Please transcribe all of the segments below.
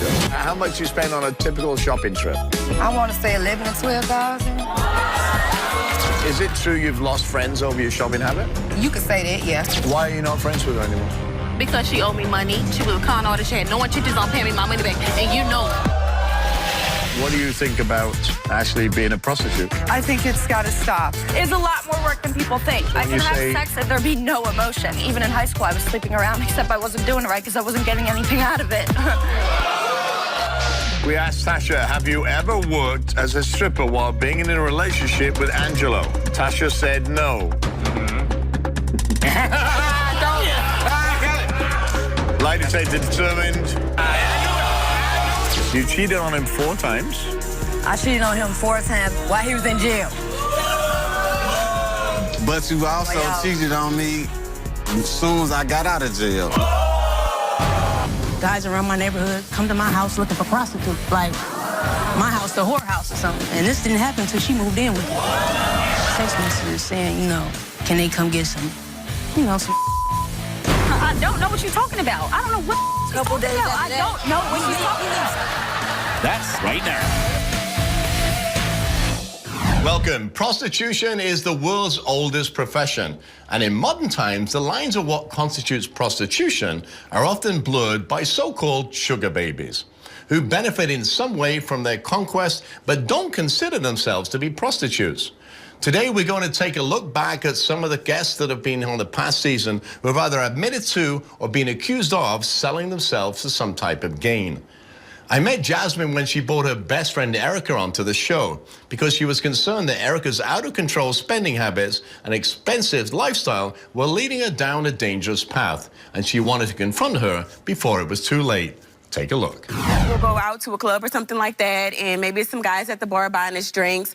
show. How much you spend on a typical shopping trip? I want to say 11 to 12,000. Is it true you've lost friends over your shopping habit? You could say that, yeah. Why are you not friends with her anymore? Because she owed me money. She was a con artist. She had no intentions on paying me my money back, and you know it. What do you think about Ashley being a prostitute? I think it's got to stop. It's a lot more work than people think. I can have sex and there be no emotion. Even in high school, I was sleeping around, except I wasn't doing it right because I wasn't getting anything out of it. We asked Tasha, have you ever worked as a stripper while being in a relationship with Angelo? Tasha said no. Like to say determined. You cheated on him 4 times. I cheated on him 4 times while he was in jail. But you also cheated on me as soon as I got out of jail. Guys around my neighborhood come to my house looking for prostitutes. Like, my house, the whorehouse or something. And this didn't happen until she moved in with me. Text messages saying, you know, can they come get some, you know, some I don't know what you're talking about. I don't know what she's talking about. I don't know what she's talking about. That's right now. Welcome. Prostitution is the world's oldest profession. And in modern times, the lines of what constitutes prostitution are often blurred by so-called sugar babies, who benefit in some way from their conquest, but don't consider themselves to be prostitutes. Today, we're going to take a look back at some of the guests that have been on the past season who have either admitted to or been accused of selling themselves for some type of gain. I met Jasmine when she brought her best friend Erica onto the show because she was concerned that Erica's out-of-control spending habits and expensive lifestyle were leading her down a dangerous path, and she wanted to confront her before it was too late. Take a look. We'll go out to a club or something like that, and maybe it's some guys at the bar buying us drinks.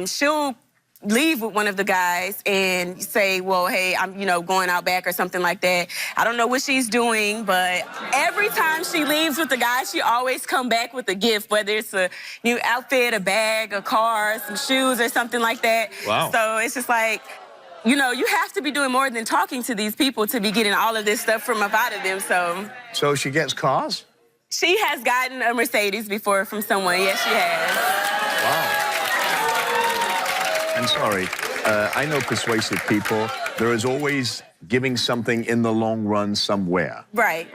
She'll leave with one of the guys and say, well, hey, I'm, you know, going out back or something like that. I don't know what she's doing, but every time she leaves with the guy, she always come back with a gift, whether it's a new outfit, a bag, a car, some shoes or something like that. Wow. So it's just like, you know, you have to be doing more than talking to these people to be getting all of this stuff from up out of them, so. So she gets cars? She has gotten a Mercedes before from someone, yes, she has. Wow. I'm sorry, I know persuasive people. There is always giving something in the long run somewhere. Right.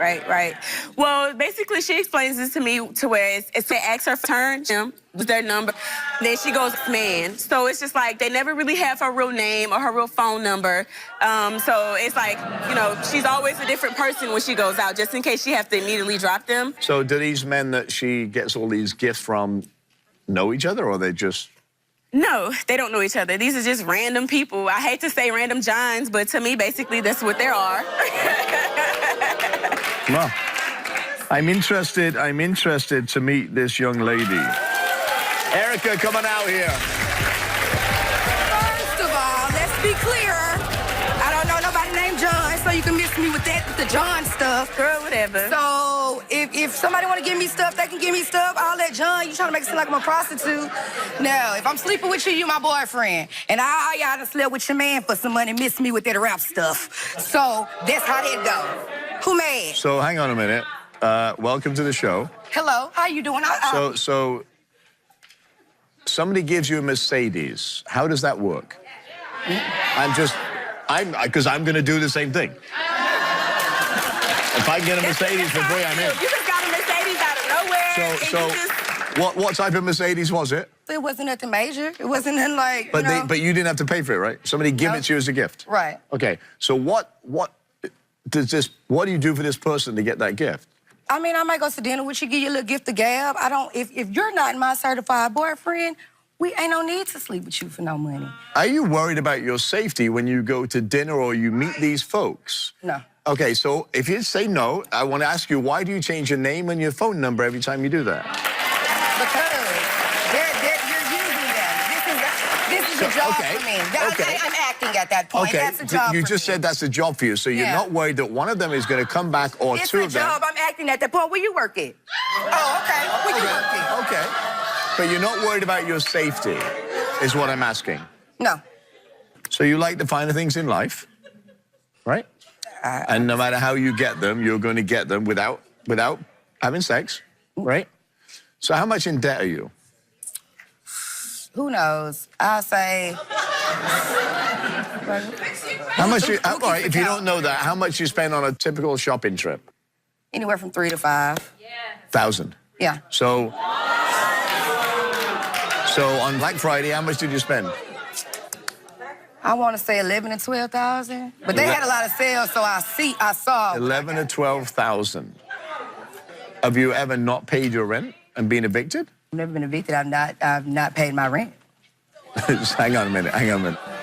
Well, basically, she explains this to me to where it's to ask her for turn, Jim, was their number. Then she goes, man. So it's just like they never really have her real name or her real phone number. So it's like, you know, she's always a different person when she goes out, just in case she has to immediately drop them. So do these men that she gets all these gifts from know each other, or they just... No, they don't know each other. These are just random people. I hate to say random Johns, but to me, basically, that's what they are. Well, I'm interested to meet this young lady. Erica, come on out here. First of all, let's be clear. I don't know nobody named John, so you can miss me with that, with the John stuff. Girl, whatever. So if somebody want to give me stuff, they can give me stuff. All that John, you trying to make it seem like I'm a prostitute. No, if I'm sleeping with you, you my boyfriend. And all y'all done slept with your man for some money, miss me with that rap stuff. So that's how that go. Who mad? So hang on a minute. Welcome to the show. Hello, how you doing? So somebody gives you a Mercedes. How does that work? Because I'm going to do the same thing. If I get a Mercedes for free, I'm in. You just got a Mercedes out of nowhere. So what type of Mercedes was it? It wasn't nothing major. It wasn't nothing like, But you didn't have to pay for it, right? Somebody give it to you as a gift. Right. Okay. So what do you do for this person to get that gift? I mean, I might go to dinner with you, give you a little gift of gab. If you're not my certified boyfriend, we ain't no need to sleep with you for no money. Are you worried about your safety when you go to dinner or you meet these folks? No. Okay, so if you say no, I want to ask you, why do you change your name and your phone number every time you do that? Because you're using them. This is a job for me. I'm acting at that point. Okay, That's a job you for just me. said that's a job for you, so you're not worried that one of them is going to come back or It's two a of them. job. I'm acting at that point. Where you work at? Oh, okay. Where you work at? Okay. But you're not worried about your safety, is what I'm asking. No. So you like the finer things in life, right? And no matter how you get them, you're going to get them without having sex. right? So how much in debt are you? Who knows? I'll say. How much? All right, if you don't know that, how much you spend on a typical shopping trip? Anywhere from 3 to 5. 1,000. Yeah. So on Black Friday, how much did you spend? I want to say 11 to 12,000, but they had a lot of sales, so I saw 11 to 12,000. Have you ever not paid your rent and been evicted? I've never been evicted. I've not paid my rent. Just hang on a minute.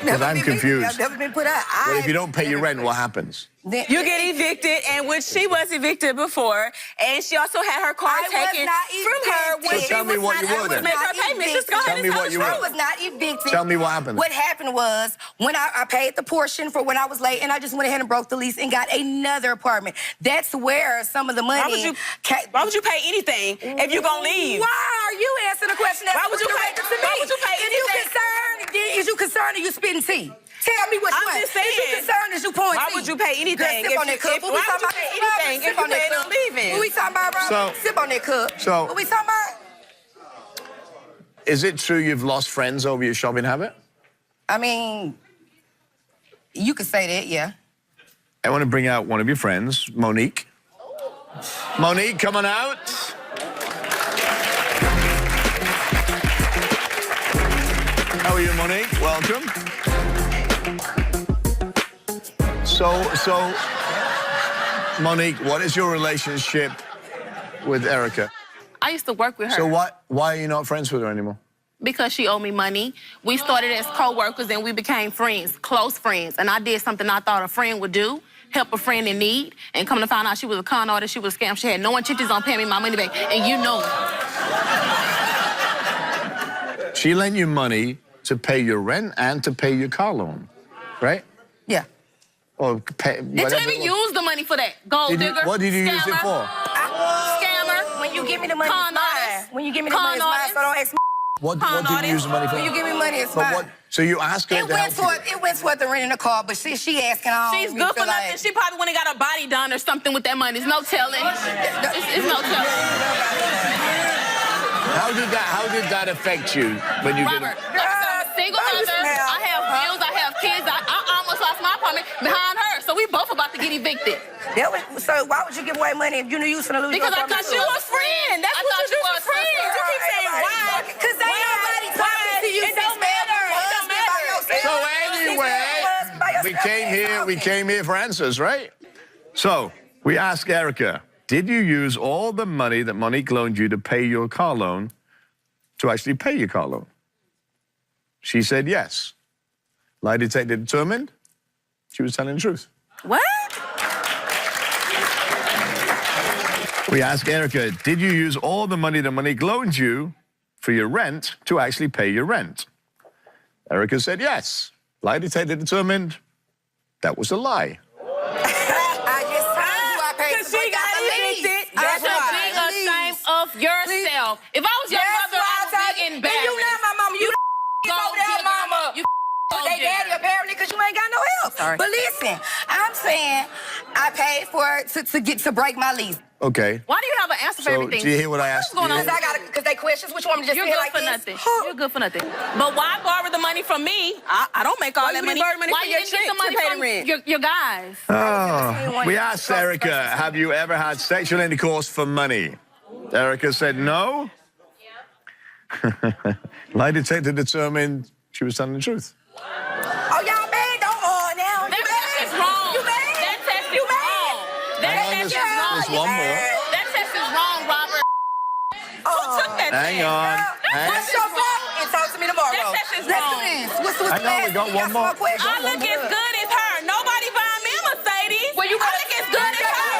Because I'm confused. I've never been put out. But if you don't pay your rent, what happens? You get evicted, and when she was evicted before, and she also had her car taken from her when So tell me what you were then. make her payments. Just go ahead Tell me and what you were. I was not evicted. Tell me what happened. What happened was when I paid the portion for when I was late, and I just went ahead and broke the lease and got another apartment. That's where some of the money. Why would you pay anything if you're gonna leave? Why are you answering the question? Why would you pay? Why would you pay anything? Is you concerned or you spitting tea? Tell me what you want. I'm just saying. Is you concerned or is you pouring tea? Why would you pay anything? Girl, sip on that cup. What we talking about? Anything if you plan on leaving? What we talking about, bro? Sip on that cup. So- What we talking about? Is it true you've lost friends over your shopping habit? I mean, you could say that, yeah. I want to bring out one of your friends, Monique. Monique, come on out. How are you, Monique? Welcome. So, Monique, what is your relationship with Erica? I used to work with her. So why are you not friends with her anymore? Because she owed me money. We started as co-workers and we became friends, close friends. And I did something I thought a friend would do, help a friend in need. And come to find out she was a con artist, she was a scam. She had no intentions on paying me my money back. And you know it. She lent you money to pay your rent and to pay your car loan, right? Yeah. Or pay, Did you even use the money for that? Gold digger? What did you use it for? Scammer. When you give me the money, Con it's mine. artist. When you give me the money, it's mine, so don't ask me. What did you use the money for? When you give me money, it's mine. So you asked her to help you? It went toward the renting a car, but she asking all. She's good for nothing. She probably went and got her body done or something with that money. There's no telling. It's no telling. How did that affect you when you Robert, like I said, I'm a single mother. I have bills. I have kids. I almost lost my apartment behind her. So we both about to get evicted. So why would you give away money if you knew you was gonna lose Because your I thought you was friend. That's what you do for friends. You keep saying why? Because ain't nobody talking to you. It don't matter. It don't matter. So anyway, we came here for answers, right? So we asked Erica, did you use all the money that Monique loaned you to pay your car loan to actually pay your car loan? She said yes. Lie detector determined she was telling the truth. What? We asked Erica, did you use all the money that Monique loaned you for your rent to actually pay your rent? Erica said yes. Lie detector determined that was a lie. I just told you I paid Because she got evicted. You should be ashamed of yourself. If I was your mother, I would be embarrassed. You not my mama. You over there, mama. You They daddy apparently because you ain't got no help. Sorry. But listen, I'm saying I paid for it to break my lease. Okay. Why do you have an answer for So, everything? do you hear what I asked you? What's going on? Because they questions. Which one just You're sit good like for this? nothing. You're good for nothing. But why borrow the money from me? I don't make all that money. Why you didn't get the money from your guys? Oh, we asked Erica, have you ever had sexual intercourse for money? Erica said no. Lie detector determined she was telling the truth. Oh, y'all mad? Don't now. That test is wrong. You mad? That test is wrong. That test is wrong. There's one more. That test is wrong, Robert. Who took that Hang test? on. What's your fault? And talk to me tomorrow. That test is Let's wrong. do this. What's I know, we got one more. I look as good as her. Nobody buying me a Mercedes. Well, you I look as good as her.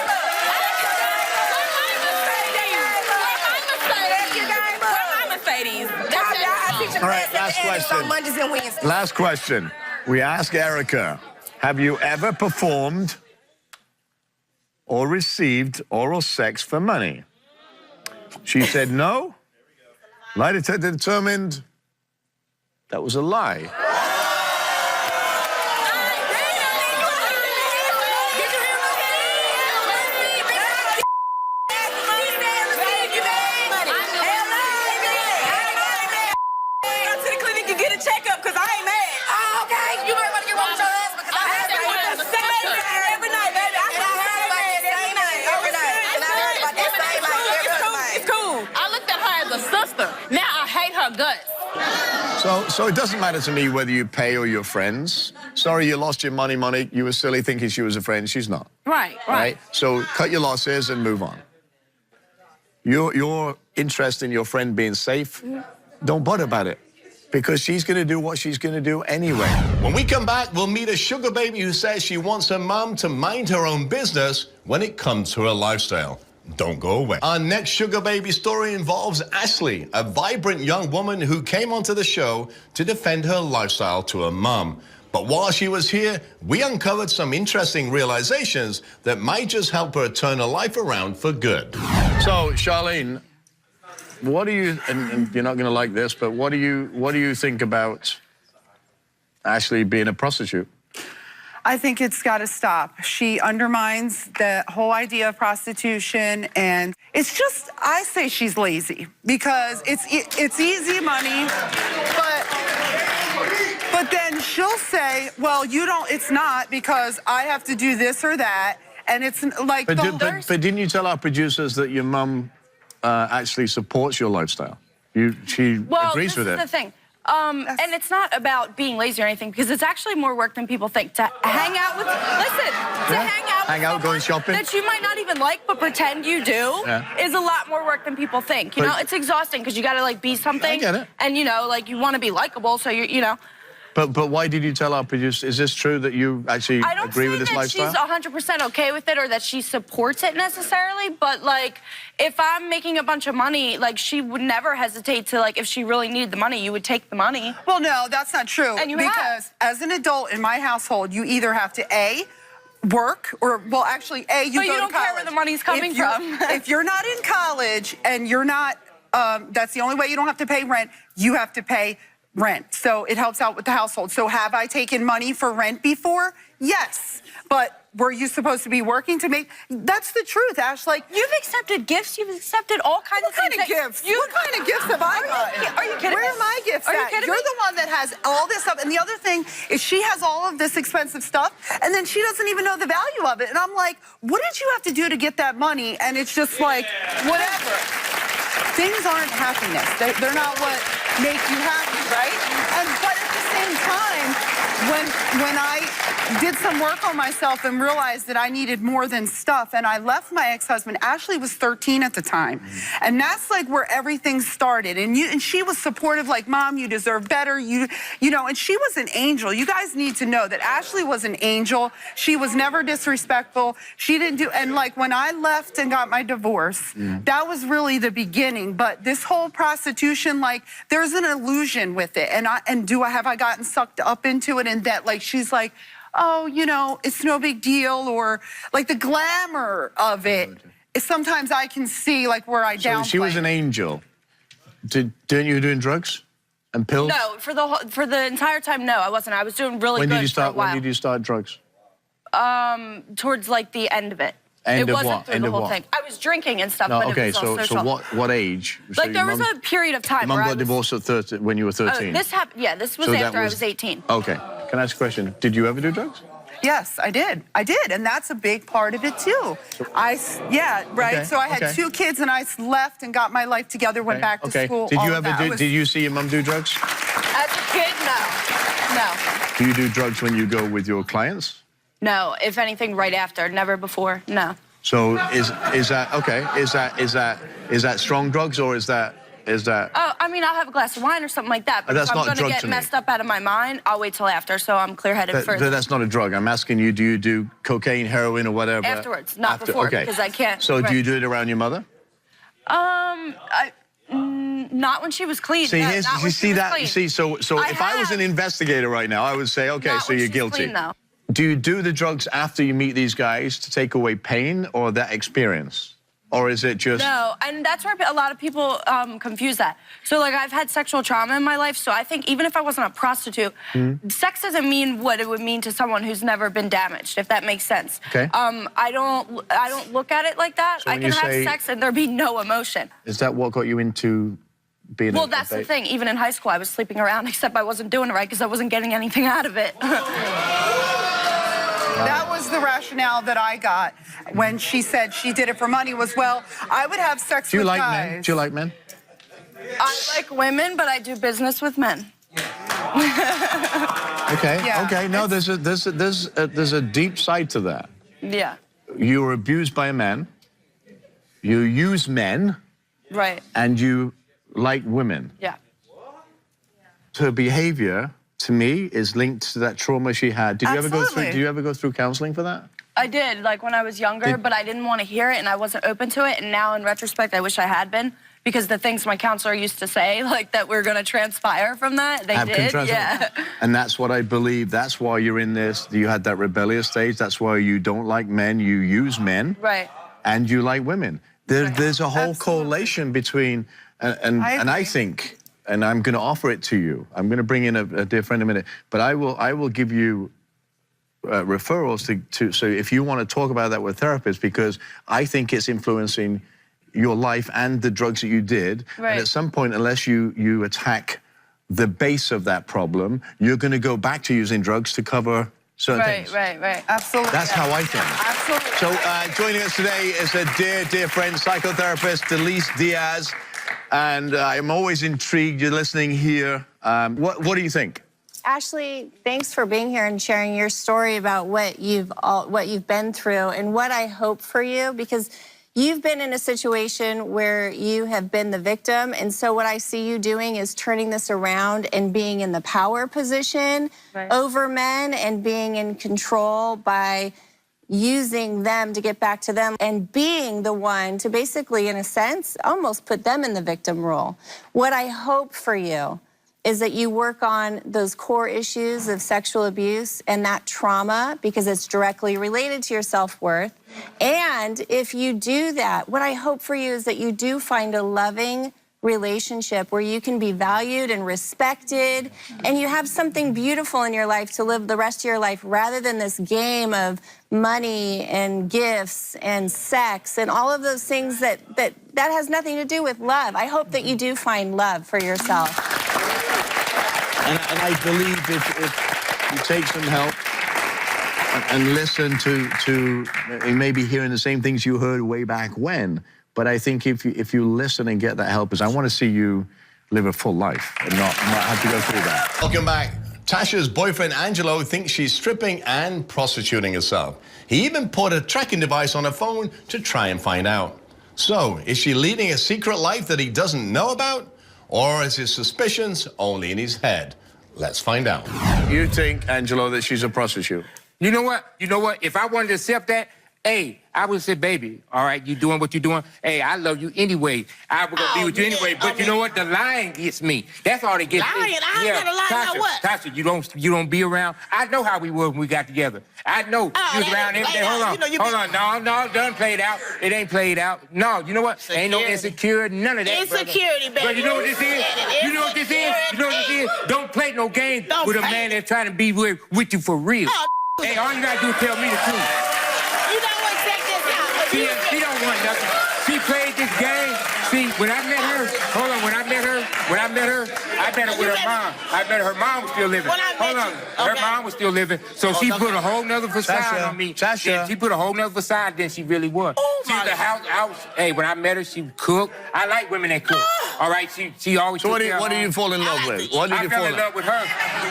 All right, last question. Last question. We ask Erica, have you ever performed or received oral sex for money? She said no. Lie detector determined that was a lie. her. Now I hate her guts. So it doesn't matter to me whether you pay or you're friends. Sorry, you lost your money. You were silly thinking she was a friend. She's not. Right. So cut your losses and move on. Your interest in your friend being safe, don't bother about it. Because she's going to do what she's going to do anyway. When we come back, we'll meet a sugar baby who says she wants her mum to mind her own business when it comes to her lifestyle. Don't go away. Our next sugar baby story involves Ashley, a vibrant young woman who came onto the show to defend her lifestyle to her mum. But while she was here, we uncovered some interesting realizations that might just help her turn her life around for good. So, Charlene, what do you, and you're not going to like this, but what do you think about Ashley being a prostitute? I think it's got to stop. She undermines the whole idea of prostitution, and it's just, I say she's lazy because it's easy money, but then she'll say, well, it's not because I have to do this or that, and it's like... But didn't you tell our producers that your mum actually supports your lifestyle? She agrees with it. Well, this is the thing. And it's not about being lazy or anything, because it's actually more work than people think. To hang out with, hang out, going shopping that you might not even like, but pretend you do, is a lot more work than people think. You know, it's exhausting because you got to like be something. I get it. And you know, like you want to be likable, so you know. But why did you tell our producers? Is this true that you actually agree with this lifestyle? I don't say that she's 100% okay with it or that she supports it necessarily, but like if I'm making a bunch of money, like she would never hesitate to, like, if she really needed the money, you would take the money. Well, no, that's not true. And you because as an adult in my household, you either have to A, work, or, well, actually, A, you go to college. But you don't care where the money's coming from. If you're not in college and you're not, that's the only way you don't have to pay rent, you have to pay rent. So it helps out with the household. So have I taken money for rent before? Yes. But were you supposed to be working to make... That's the truth, Ash. Like, you've accepted gifts. You've accepted all kinds of things. What kind of gifts? What kind of gifts have I gotten? Are you kidding me? Where are my gifts at? You're the one that has all this stuff. And the other thing is she has all of this expensive stuff, and then she doesn't even know the value of it. And I'm like, what did you have to do to get that money? And it's just like, whatever. Things aren't happiness. They're not what make you happy, right? But at the same time, when I did some work on myself and realized that I needed more than stuff, and I left my ex-husband. Ashley was 13 at the time, and that's like where everything started. And she was supportive, like, Mom, you deserve better. You know, and she was an angel. You guys need to know that Ashley was an angel. She was never disrespectful. She didn't do, and like when I left and got my divorce, that was really the beginning. But this whole prostitution, like, there's an illusion with it, and have I gotten sucked up into it? And that, like, she's like, oh, you know, it's no big deal, or like the glamour of it. Sometimes I can see like where I downplay. So she was an angel. Didn't you doing drugs and pills? No, for the entire time, no, I wasn't. I was doing really good for a while. When did you start drugs? Towards like the end of it. End it of wasn't what? through End the of whole what? thing. I was drinking and stuff, No, but okay, it was all social. so what age? Like there was a period of time Your where mum got divorced at 13, when you were 13? This happened, yeah, this was after I was 18. Okay. Can I ask a question? Did you ever do drugs? Yes, I did. And that's a big part of it too. Yeah, right. Okay, So I had 2 kids, and I left and got my life together, went back to school. Did you ever did you see your mum do drugs? As a kid, no. Do you do drugs when you go with your clients? No, if anything, right after, never before, no. So is that okay? Is that strong drugs, or is that? Oh, I mean, I'll have a glass of wine or something like that. But that's if I'm not a going drug to to get me. messed up out of my mind, I'll wait till after, so I'm clear-headed first. But that's not a drug. I'm asking you, do you do cocaine, heroin, or whatever? Afterwards, not before, because I can't. So do you do it around your mother? Not when she was clean. See, no, you see that? You see, so if I was an investigator right now, I would say, okay, not so when you're she's guilty. Clean, though. Do you do the drugs after you meet these guys to take away pain or that experience? Or is it just... No, and that's where a lot of people confuse that. So, like, I've had sexual trauma in my life, so I think even if I wasn't a prostitute, sex doesn't mean what it would mean to someone who's never been damaged, if that makes sense. Okay. I don't look at it like that. So I can have sex and there be no emotion. Is that what got you into being Well, that's the thing. Even in high school, I was sleeping around, except I wasn't doing it right because I wasn't getting anything out of it. That was the rationale that I got when she said she did it for money was, well, I would have sex with guys. Do you like men? I like women, but I do business with men. Okay, Yeah, okay. No, there's a deep side to that. Yeah. You were abused by a man. You use men, Right. and you like women. Yeah. Her behavior, to me, is linked to that trauma she had. Did you ever go through? Absolutely. Did you ever go through counseling for that? I did, like when I was younger, but I didn't want to hear it and I wasn't open to it. And now in retrospect, I wish I had been, because the things my counselor used to say, like that we're going to transpire from that, they did. Yeah. And that's what I believe. That's why you're in this. You had that rebellious stage. That's why you don't like men. You use men. Right. And you like women. There's a whole Absolutely. correlation between, and I agree. think, and I'm going to offer it to you. I'm going to bring in a dear friend in a minute, but I will give you referrals to so if you want to talk about that with therapists, because I think it's influencing your life and the drugs that you did. Right. And at some point, unless you attack the base of that problem, you're going to go back to using drugs to cover certain things. Right. Absolutely. That's how I think. Absolutely. So joining us today is a dear friend, psychotherapist, Elise Diaz. And I'm always intrigued. You're listening here. What do you think? Ashley, thanks for being here and sharing your story about what you've been through and what I hope for you, because you've been in a situation where you have been the victim. And so what I see you doing is turning this around and being in the power position over men and being in control by using them to get back to them and being the one to basically, in a sense, almost put them in the victim role. What I hope for you is that you work on those core issues of sexual abuse and that trauma, because it's directly related to your self-worth. And if you do that, what I hope for you is that you do find a loving relationship where you can be valued and respected, and you have something beautiful in your life to live the rest of your life, rather than this game of money and gifts and sex and all of those things that has nothing to do with love. I hope that you do find love for yourself. And I believe if you take some help and listen to maybe hearing the same things you heard way back when, but I think if you listen and get that help, is I want to see you live a full life and not have to go through that. Welcome back. Tasha's boyfriend, Angelo, thinks she's stripping and prostituting herself. He even put a tracking device on her phone to try and find out. So, is she leading a secret life that he doesn't know about? Or is his suspicions only in his head? Let's find out. You think, Angelo, that she's a prostitute? You know what? If I wanted to accept that, hey, I would say, baby, all right, you doing what you're doing. Hey, I love you anyway. I was gonna be with you anyway. But you know what? The lying gets me. That's all that gets me. Lying? I ain't gotta lie about what? Tasha, you don't be around. I know how we were when we got together. I know you was around every day. Hold on. No, it done played out. It ain't played out. No, you know what? Security. Ain't no insecurity, none of that. Insecurity, baby. But you know what this is? You know what this is? You know what this is? Don't play no games with a man that's trying to be with you for real. Hey, all you gotta do is tell me the truth. You know what? Check this out. She don't want nothing. She played this game. See, when I met her, when I met her, I met her with her mom. I met her mom was still living. Her mom was still living. So she put a whole nother facade on me. Tasha. She put a whole nother facade than she really was. She's the house. Hey, when I met her, she cooked. I like women that cook. All right, she always. So what do you fall in love with? What did you fall in love with her?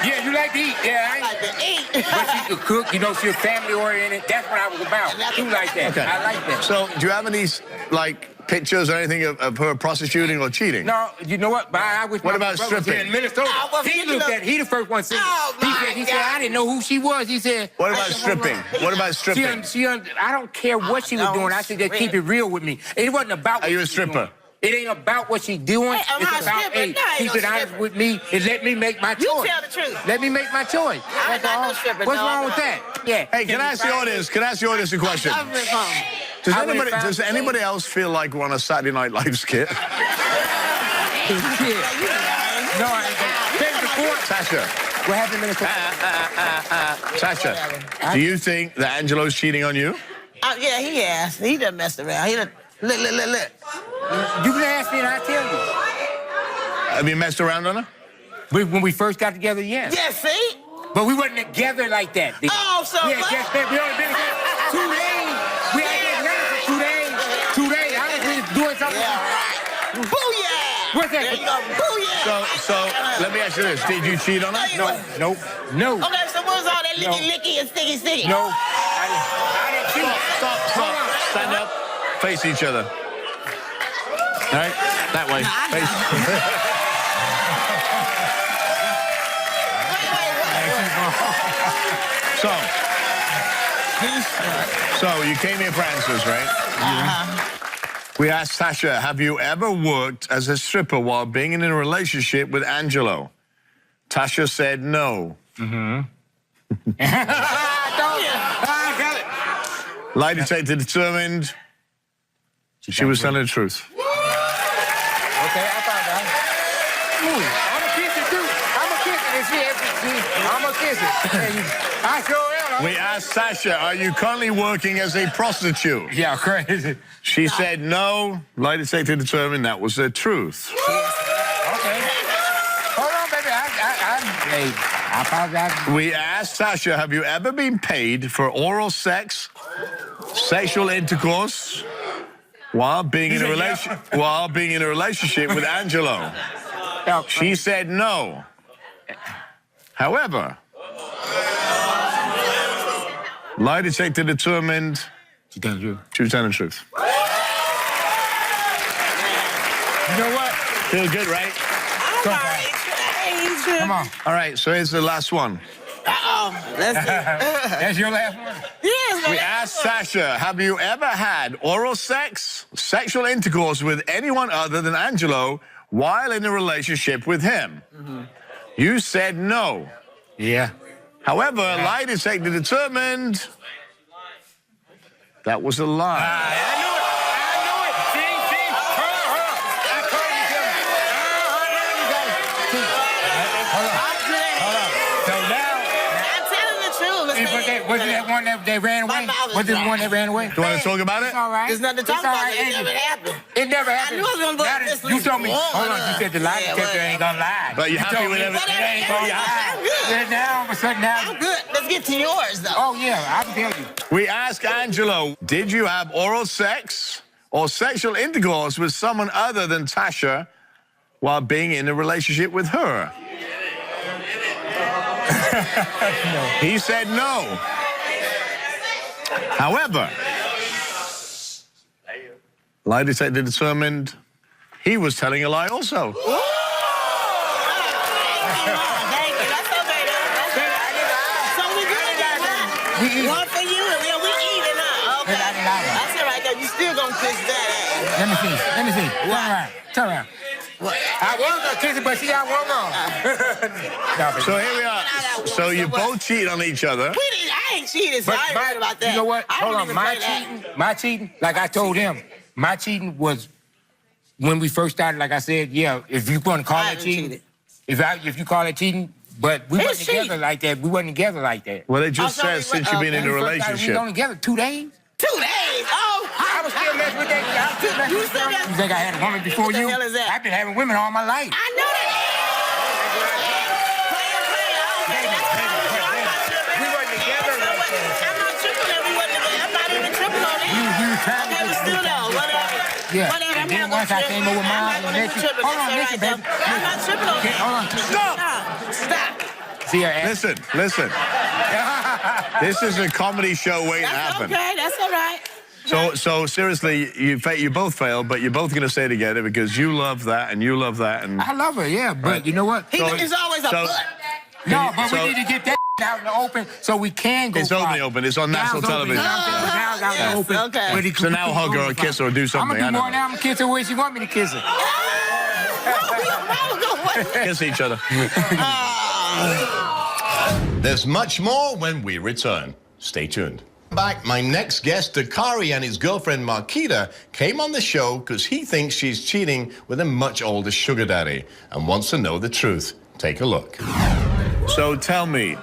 Yeah, you like to eat. Yeah, I like to eat. But she could cook. You know, she was family oriented. That's what I was about. You like that? Okay. I like that. So do you have any pictures or anything of her prostituting or cheating? No, you know what? But I wish What my about brother was here stripping? in Minnesota. He the first one said. He said I didn't know who she was. He said. What about stripping? What about stripping? I don't care what she was doing. I said just keep it real with me. It wasn't about. Are you a stripper? It ain't about what she's doing. Hey, I'm it's not about, stripping. No, I ain't keep no it honest stripper. with me and let me make my choice. You tell the truth. Let me make my choice. I'm not no stripper. What's no, wrong I'm with not. that? Yeah. Hey, can I ask the audience? Can I ask the audience a question? Does anybody else feel like we're on a Saturday Night Live skit? No, I ain't. Take the court. Tasha. What happened in Minnesota? Tasha, do you think that Angelo's cheating on you? Yeah, he has. He done messed around. He done look. You can ask me and I'll tell you. Have you messed around on her? When we first got together, yes. Yeah, see? But we wasn't together like that. Oh, so we had just been, we only been together 2 days. We had been together for 2 days. 2 days. I was just doing something. Yeah, right. Booyah! What's that? There you go. Booyah. So let me ask you this. Did you cheat on her? No. No. Okay, so what was all that licky and sticky? No. I didn't cheat. Stop. Stand up. Face each other. All right? That way. Face. So you came here for answers, right? We asked Tasha, have you ever worked as a stripper while being in a relationship with Angelo? Tasha said no. Lie detector determined she was telling the truth. Okay, I found out. I'm a kiss it, too. I'm a kiss it. I'm a kiss it. I sure am. We asked Tasha, are you currently working as a prostitute? Yeah, crazy. She said no. Lie detector determined that was the truth. Okay. Hold on, baby. I apologize. We asked Tasha, have you ever been paid for oral sex, sexual intercourse, while being in a relationship with Angelo? She said no. However, lie detector determined She telling the truth. she was telling the truth. You know what? Feel good, right? Come on. All right, so here's the last one. Let's see. That's your last one? Yes, We asked Tasha, have you ever had oral sex, sexual intercourse with anyone other than Angelo while in a relationship with him? You said no. Yeah. However, lie detector determined that was a lie. I knew it. See. Hold on. I told you something. So now. I'm telling the truth. Was it that one that they ran away? Was it the one that ran away? You want to talk about it? It's all right. There's nothing to talk It's all about. right. It never happened. It never happened. I knew I was gonna Now this that you told me. Hold on. You said the lie detector ain't gonna lie. But you happy told with me everything? it ain't gonna lie. I'm good. Yeah, now all of a sudden now. I'm good. Let's get to yours, though. Oh yeah, I can tell you. We asked Angelo, did you have oral sex or sexual intercourse with someone other than Tasha while being in a relationship with her? He said no. However, lie detector determined he was telling a lie also. Thank you. That's okay, though. So we good. One for you, and then we even up. Okay. That's all right, though. You still gonna kiss that ass. Let me see. Turn around. What? I was gonna kiss it, but see, I won't go. So here we are. So you both cheat on each other. I ain't cheated, so I ain't worried about that. You know what? I Hold don't on. even My play that. cheating, like I told him, my cheating was when we first started. Like I said, yeah, if you want to call it cheating, if you call it cheating, but we wasn't together like that. We wasn't together like that. Well, it just says since you've been in a We relationship. only together 2 days. 2 days? Oh, I was still messing with that. You still got- You think I had a woman before you? What the hell is that? I've been having women all my life. I know that. We weren't together like that. I'm not tripping that we wasn't together. I'm not even tripping on that. You were trying to Okay, but still though, whatever. Yeah. Whatever. And then once I came over with mine, and then she, hold on, listen, baby. I'm not tripping on that. Hold on. Stop. See her ass. Listen. This is a comedy show waiting to That's happen. okay. That's all right. So seriously, you both failed, but you're both going to stay together because you love that and you love that. And I love her, yeah, but you know what? It's always a but. No, but we need to get that out in the open so we can go. It's only open. It's on national television. Now it's out in the open. Okay. So now hug her or kiss her or do something. I'm gonna do more now. I'm gonna kiss her where she want me to kiss her. Kiss each other. There's much more when we return. Stay tuned. Back, my next guest, Dakari, and his girlfriend Marquita came on the show because he thinks she's cheating with a much older sugar daddy and wants to know the truth. Take a look. So tell me,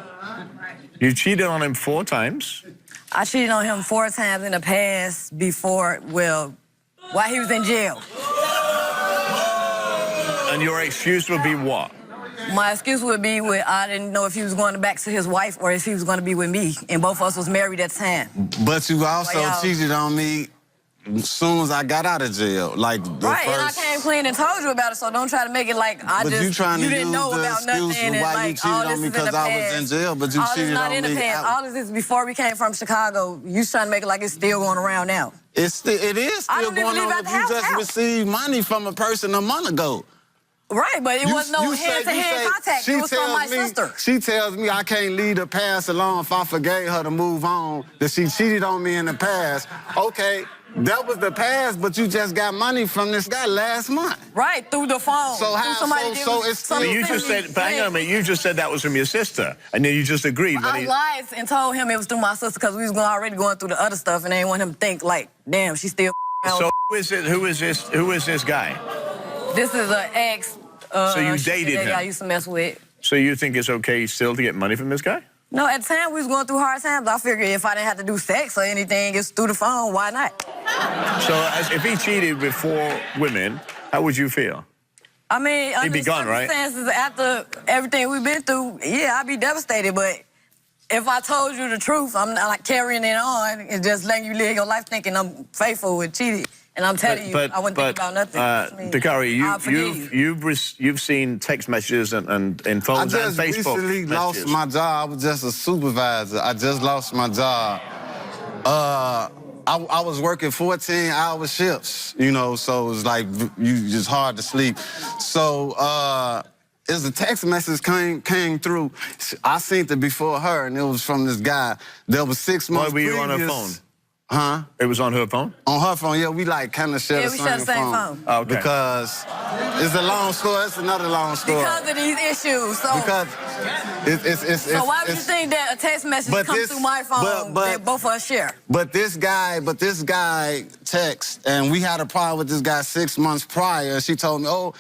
you cheated on him 4 times? I cheated on him 4 times in the past before, while he was in jail. And your excuse would be what? My excuse would be I didn't know if he was going back to his wife or if he was going to be with me. And both of us was married at the time. But you also Well, cheated on me as soon as I got out of jail. Like the Right, first... and I came clean and told you about it, so don't try to make it like But you trying to didn't use know the about excuse nothing for and why you like cheated all on this me is in the because I was past. in jail, but you all this cheated not on in the me past. out- All this is before we came from Chicago. You trying to make it like it's still going around now. it is I still don't even going leave on out if the you house just out. received money from a person a month ago. Right, but it was no hand-to-hand contact. It was from my sister. She tells me I can't leave the past alone if I forgave her to move on, that she cheated on me in the past. Okay, that was the past, but you just got money from this guy last month. Right, through the phone. So how, so it's still... But you just said, but hang on a minute, you just said that was from your sister, and then you just agreed. When I lied and told him it was through my sister because we was already going through the other stuff, and I didn't want him to think like, damn, she still. So who is it? Who is this guy? This is an ex. So you dated him? I used to mess with. So you think it's okay still to get money from this guy? No, at the time we was going through hard times. I figured if I didn't have to do sex or anything, it's through the phone. Why not? So if he cheated with 4 women, how would you feel? I mean, He'd be gone, right? circumstances after everything we've been through, yeah, I'd be devastated. But if I told you the truth, I'm not like carrying it on and just letting you live your life thinking I'm faithful and cheated. And I'm telling you, I wouldn't think about nothing. Dakari, you've seen text messages and phones and Facebook I just recently lost my job. I was just a supervisor. I just lost my job. I was working 14-hour shifts, you know, so it was like just hard to sleep. So as the text message came through, I seen it before her, and it was from this guy. There was 6 months Why were you on her phone? Huh? It was on her phone? On her phone, yeah. We like kind of share the same phone. Oh, okay. Because it's a long story. It's another long story. Because of these issues. So, because it's so why would you think that a text message comes through my phone that both of us share? But this guy text, and we had a problem with this guy 6 months prior. She told me, oh,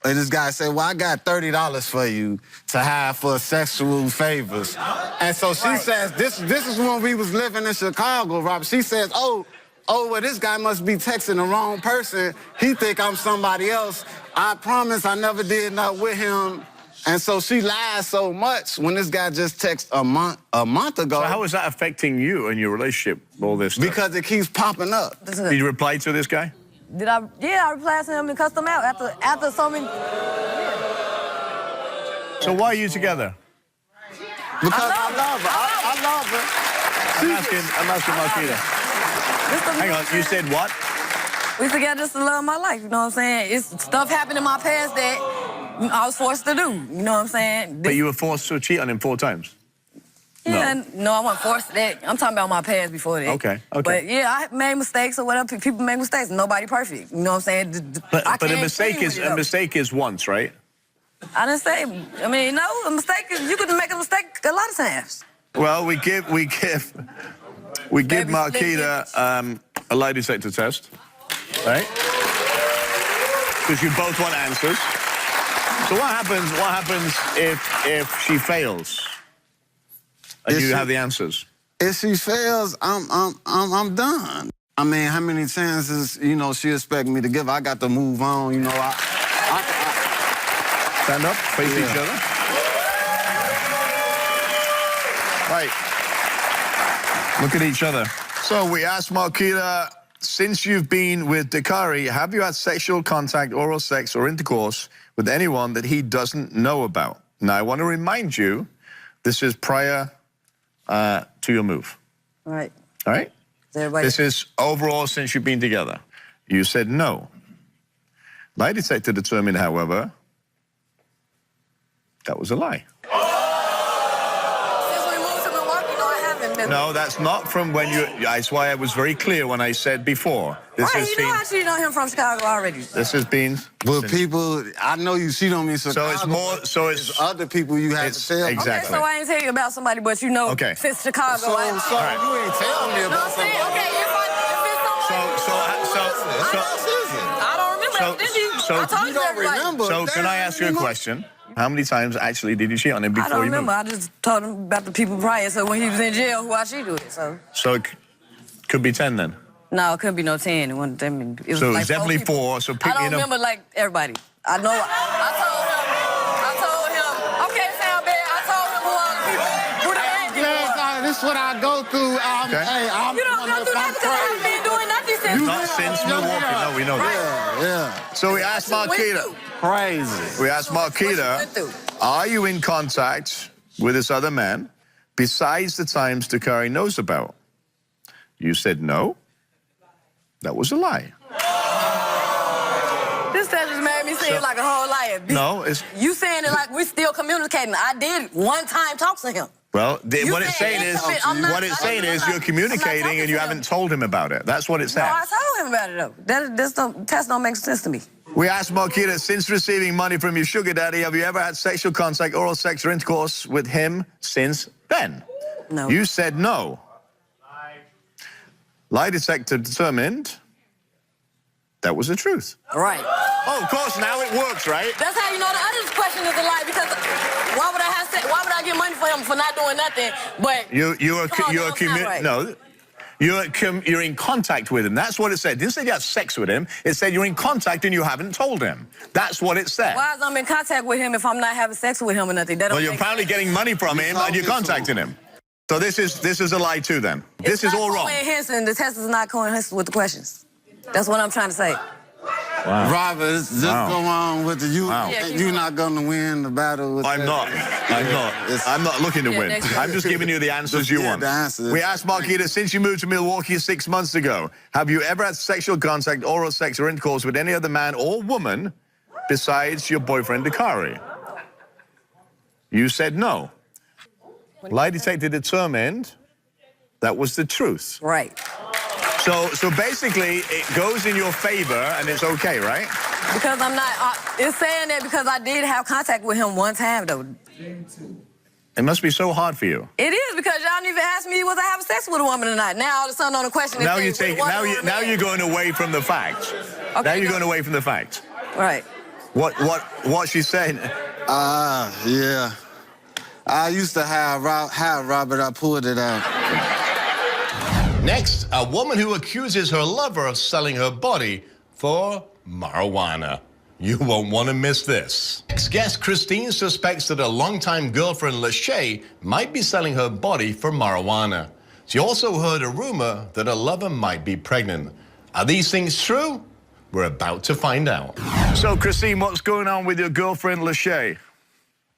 and this guy said, well, I got $30 for you to have for sexual favors. And so she says, this is when we was living in Chicago, Robert. She says, oh, well, this guy must be texting the wrong person. He think I'm somebody else. I promise I never did nothing with him. And so she lied so much when this guy just texted a month ago. So how is that affecting you and your relationship, all this stuff? Because it keeps popping up. Did you reply to this guy? Did I? Yeah, I replied to him and cussed him out after so many. So why are you together? Because I love her. I love her. I'm asking Marquita. Hang on, you said what? We together just to love my life, you know what I'm saying? It's stuff happened in my past that I was forced to do, you know what I'm saying? But you were forced to cheat on him 4 times? Yeah, no, I wasn't forced to that. I'm talking about my past before that. Okay. But yeah, I made mistakes or whatever. People make mistakes. Nobody perfect. You know what I'm saying? But a mistake is once, right? I didn't say. I mean, no, a mistake is you could make a mistake a lot of times. Well, we give Marquita a lie detector test, right? Because you both want answers. So what happens if she fails? And you have the answers. If she fails, I'm done. I mean, how many chances, you know, she expect me to give? I got to move on, you know. Stand up, face each other. Right. Look at each other. So we asked Marquita, since you've been with Dakari, have you had sexual contact, oral sex, or intercourse with anyone that he doesn't know about? Now, I want to remind you, this is prior to your move. Right. All right? This is overall since you've been together. You said no. Lie detector determined, however, that was a lie. Since we moved to Milwaukee, no, I haven't been. No, that's not from when you... That's why I was very clear when I said before. This right, has you been, know I cheated on him from Chicago already. This has been... Well, people, I know you cheat on me in Chicago. So it's more... So it's other people you have to tell. Exactly. Okay, so I ain't tell you about somebody, but you know, since Chicago. So you ain't telling me about somebody. Okay, if it's somebody... I don't remember. I told you don't remember. So can I ask you a question? How many times actually did you cheat on him before you moved? I don't remember. I just told him about the people prior. So when he was in jail, who I cheated with. So it could be 10 then? No, it couldn't be no 10. It was so like definitely 4. So pick, I don't remember like everybody. I know. I told him. Okay, sound bad. I told him who all the people. Who the This is what I go through. Okay. Hey, you don't go through nothing because I haven't been doing nothing Not since Milwaukee. No, we know that. Yeah. So we asked Marquita. Crazy. We asked Marquita, are you in contact with this other man besides the times Dakari knows about? You said no. That was a lie. This just made me seem like a whole liar. No, it's... You saying it like we still communicating. I did one time talk to him. Well, what it's saying is you're communicating and you haven't told him about it. That's what it says. No, I told him about it, though. This test don't make sense to me. We asked Marquita, since receiving money from your sugar daddy, have you ever had sexual contact, oral sex, or intercourse with him since then? No. You said no. Lie detector determined that was the truth. Right. Oh, of course, now it works, right? That's how you know the other question is a lie, because why would I get money for him for not doing nothing? But you're in contact with him. That's what it said. It didn't say you have sex with him. It said you're in contact and you haven't told him. That's what it said. Why is I'm in contact with him if I'm not having sex with him or nothing? Well, you're probably getting money from him and you're contacting him. So this is a lie too, then. This is all wrong. Henson, the test is not coherent with the questions. That's what I'm trying to say. Wow. Robert, just go on with the you're not gonna win the battle with I'm not looking to win. I'm just giving you the answers you want. The answers. We asked Marquita, since you moved to Milwaukee 6 months ago, have you ever had sexual contact, oral sex, or intercourse with any other man or woman besides your boyfriend, Dakari? You said no. Lie detector determined that was the truth. Right. So basically, it goes in your favor, and it's okay, right? Because I'm not... it's saying that because I did have contact with him one time, though. It must be so hard for you. It is, because y'all didn't even ask me was I having sex with a woman or not. Now, all of a sudden, on the question... Now you're going away from the fact. Okay, now you're going away from the fact. Right. What she's saying? Yeah. I used to have Robert, I pulled it out. Next, a woman who accuses her lover of selling her body for marijuana. You won't want to miss this. Ex-guest Christine suspects that her longtime girlfriend, Lachey, might be selling her body for marijuana. She also heard a rumor that her lover might be pregnant. Are these things true? We're about to find out. So, Christine, what's going on with your girlfriend, Lachey?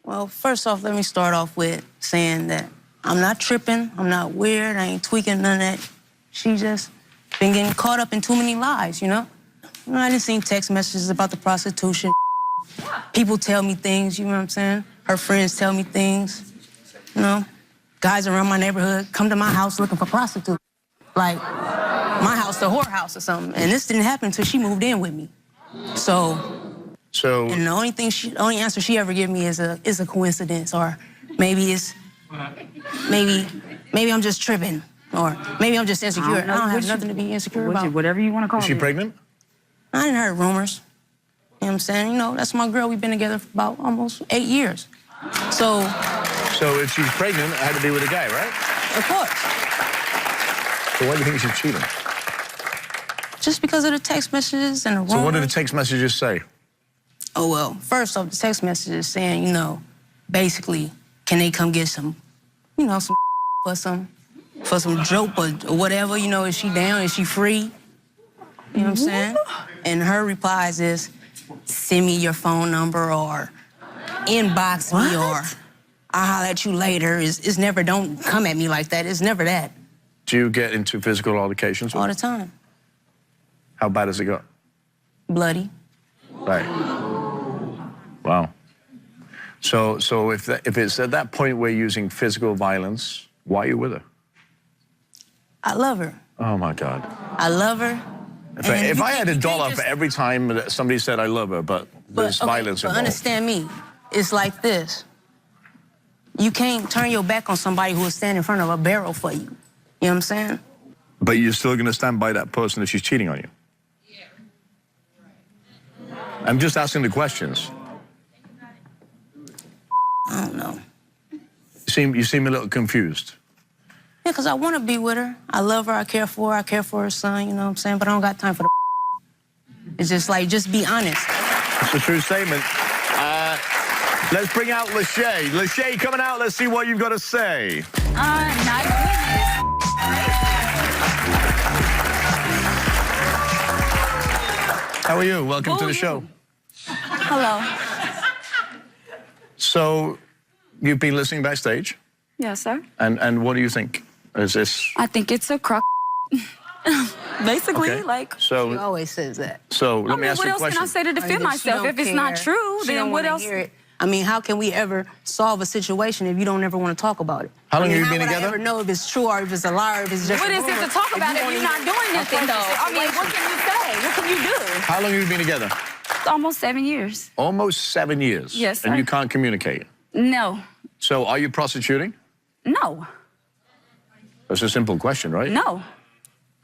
Well, first off, let me start off with saying that I'm not tripping, I'm not weird, I ain't tweaking none of that. She just been getting caught up in too many lies, you know? I didn't see text messages about the prostitution. People tell me things, you know what I'm saying? Her friends tell me things, you know? Guys around my neighborhood come to my house looking for prostitutes. Like, my house, the whorehouse or something. And this didn't happen until she moved in with me. So, and the only answer she ever give me is a coincidence, or maybe maybe I'm just tripping, or maybe I'm just insecure. I don't have nothing to be insecure about. Whatever you want to call it. Is she pregnant? I didn't heard rumors. You know what I'm saying? You know, that's my girl. We've been together for about almost 8 years. So if she's pregnant, it had to be with a guy, right? Of course. So why do you think she's cheating? Just because of the text messages and the rumors. So what did the text messages say? Oh, well, first off, the text messages saying, you know, basically, can they come get some, you know, some for some dope or whatever, you know, is she down, is she free? You know what I'm saying? And her replies is, send me your phone number or inbox me or I'll holler at you later. It's never, don't come at me like that. It's never that. Do you get into physical altercations? All the time. How bad has it got? Bloody. Right. Wow. So if it's at that point we're using physical violence, why are you with her? I love her. Oh, my God. I love her. If I had $1 for every time that somebody said I love her, but there's violence involved. But understand me, it's like this. You can't turn your back on somebody who will stand in front of a barrel for you. You know what I'm saying? But you're still going to stand by that person if she's cheating on you? I'm just asking the questions. I don't know. You seem a little confused. Yeah, because I want to be with her. I love her, I care for her son, you know what I'm saying? But I don't got time for the It's just like, just be honest. It's a true statement. Let's bring out Lachey. Lachey, coming out, let's see what you've got to say. Not a witness. How are you? Welcome to the show. Hello. So, you've been listening backstage, Yes, sir. and what do you think? Is this I think it's a crock. Basically, okay? like. She So, always says that. so let me ask what you a else can question. I say to defend She myself? don't If it's not care. true, She then don't what wanna else? hear it. I mean, how can we ever solve a situation if you don't ever want to talk about it? How long I mean, have you been how would together? I ever know if it's true or if it's a lie or if it's just What a is it rumor to talk about if won't you're not even- doing nothing, though? I mean, what can you say? What can you do? How long have you been together? Almost 7 years. Almost 7 years. Yes, And sir. you can't communicate. No. So, are you prostituting? No. That's a simple question, right? No.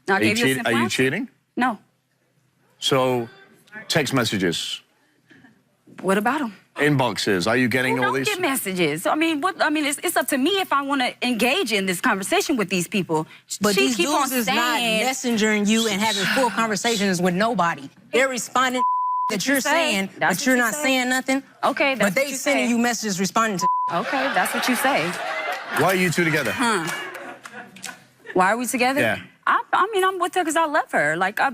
I Are you, gave you a simple are you answer. cheating? No. So, text messages, What about them? inboxes, are you getting Who all don't these? get messages? I mean, what? I mean, it's up to me if I want to engage in this conversation with these people. But She these keep dudes on is not saying- messengering you and having full conversations with nobody. They're responding that you're say. saying, That's but what you're you not say. saying nothing. Okay, that's But they what you sending say. you messages responding to. Okay, that's what you say. Why are you two together? Why are we together? Yeah. I mean, I'm with her because I love her. Like, I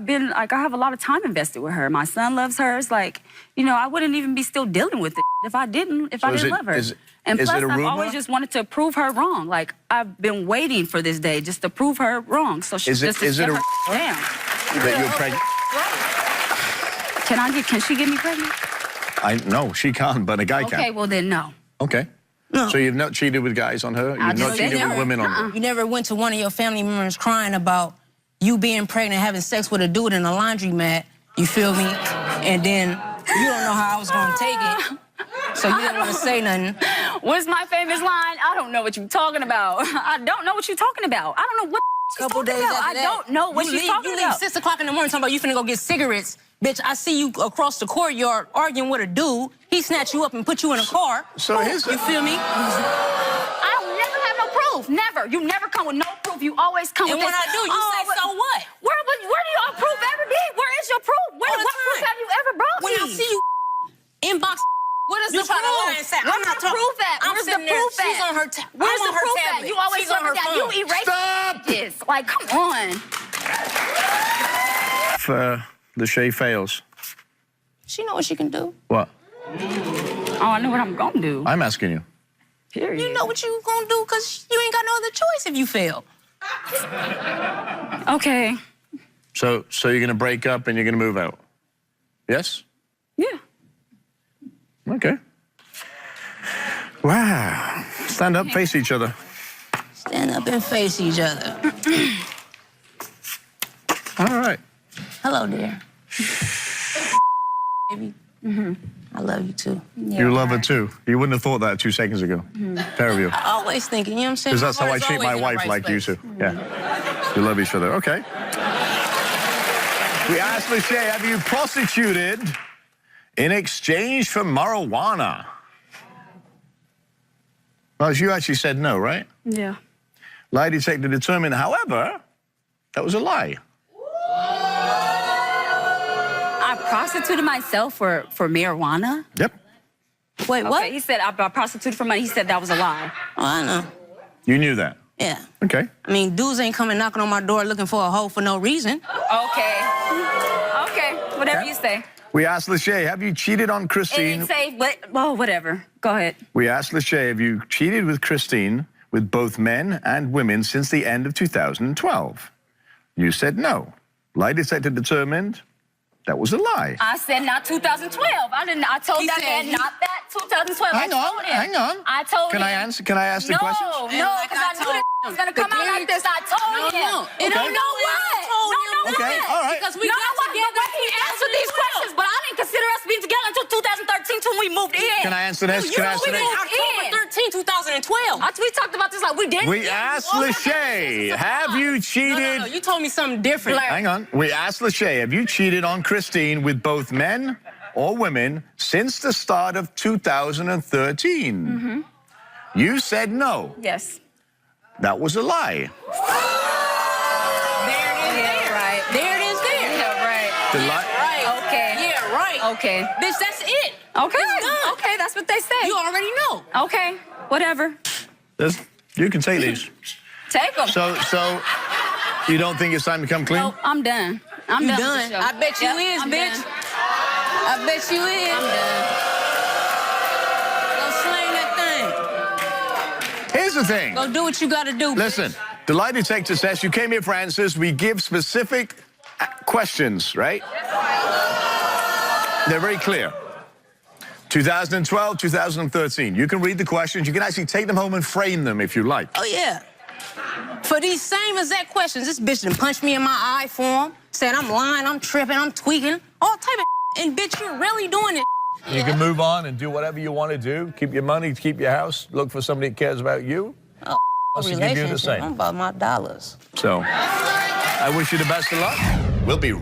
have a lot of time invested with her. My son loves her. It's like, you know, I wouldn't even be still dealing with it if I didn't love her. And is plus, it a I've rumor? always just wanted to prove her wrong. Like, I've been waiting for this day just to prove her wrong. So she's just to is it shut a her down. that you're pregnant? Can she get me pregnant? No, she can't, but a guy Okay, can. well then no. Okay. No. So you've not cheated with guys on her? You've not just said cheated with no. women on her? You never went to one of your family members crying about you being pregnant, having sex with a dude in a laundromat. You feel me? And then you don't know how I was gonna take it, so you didn't want to say nothing. What's my famous line? I don't know what you're talking about. I don't know what you're talking about. I don't know what she's Couple talking days about. after I that, don't know what she's talking you about. leave 6 o'clock in the morning talking about you finna go get cigarettes. Bitch, I see you across the courtyard arguing with a dude. He snatched you up and put you in a car. So here's You feel me? I don't never have no proof. Never. You never come with no proof. You always come And with when this, I do, you say, so what? Where do y'all proof ever be? Where is your proof? All the What proof time. have you ever brought When me? I see you inbox, What is you the try to proof? lie and say, I'm Where's not the talking. proof at? I'm Where's the sitting there, proof she's at? on her Where's I'm on the her proof tablet. at? You always She's on her that. phone. You erase Stop! this. Like, come on. If the Shay fails, She know what she can do. what? Oh, I know what I'm gonna do. I'm asking you. Period. You know what you gonna do because you ain't got no other choice if you fail. Okay. So you're going to break up and you're going to move out? Yes? Yeah. Okay. Wow. Stand up, face each other. Stand up and face each other. All right. Hello, dear. Baby. I love you too. You love her too. You wouldn't have thought that 2 seconds ago. Fair of you. Always thinking, you know what I'm saying? Because that's how I Heart's treat my always in the wife, right like you place. two. Yeah. You love each other. Okay. We asked Lachey, have you prostituted in exchange for marijuana? Well, you actually said no, right? Yeah. Lie detector determined, however, that was a lie. I prostituted myself for marijuana? Yep. Wait, what? Okay, he said I prostituted for money. He said that was a lie. Oh, I know. You knew that? Yeah. Okay. I mean, dudes ain't coming knocking on my door looking for a hoe for no reason. Okay. Okay, whatever you say. We asked Lachey, have you cheated on It Christine? didn't say, but, well, whatever. Go ahead. We asked Lachey, have you cheated with Christine with both men and women since the end of 2012? You said no. Lie detector determined that was a lie. I said not 2012. I told He that said man he- not that 2012. Hang I on, told him. hang on. I told Can him. I answer? Can I ask the no, questions? No, And like because I I knew told that was going to come out like this. I told him. No. It Okay. don't know what. Okay, all right. Because we no, got no, together the way he answered these questions, but I didn't consider us being together until 2013 when we moved in. Can I answer this? You Can I know answer we this? moved October 13, 2012. We talked about this like we didn't. We asked Lachey, have you cheated? No, you told me something different. Hang on. We asked Lachey, have you cheated on Christine with both men or women since the start of 2013? Mm-hmm. You said no. Yes. That was a lie. There it is there. Right. There it is there. Yeah, right. The lie. Right. Okay. Yeah, right. Okay. Bitch, that's it. Okay. It's done. Okay, that's what they say. You already know. Okay. Whatever. You can take these. Take them. So you don't think it's time to come clean? Nope, I'm done. I'm You done. done. with the show. I bet you Yep, is, I'm bitch. done. I bet you is. I'm done. Go sling that thing. Here's the thing. Go do what you gotta do. Listen, the lie detector test, you came here for answers. We give specific questions, right? They're very clear. 2012, 2013. You can read the questions. You can actually take them home and frame them if you like. Oh, yeah. For these same exact questions, this bitch done punched me in my eye for them, said I'm lying, I'm tripping, I'm tweaking, all type of and bitch, you're really doing it. You can move on and do whatever you want to do. Keep your money, keep your house, look for somebody that cares about you. Oh, I'll give you the same. I'm about my dollars. So, I wish you the best of luck. We'll be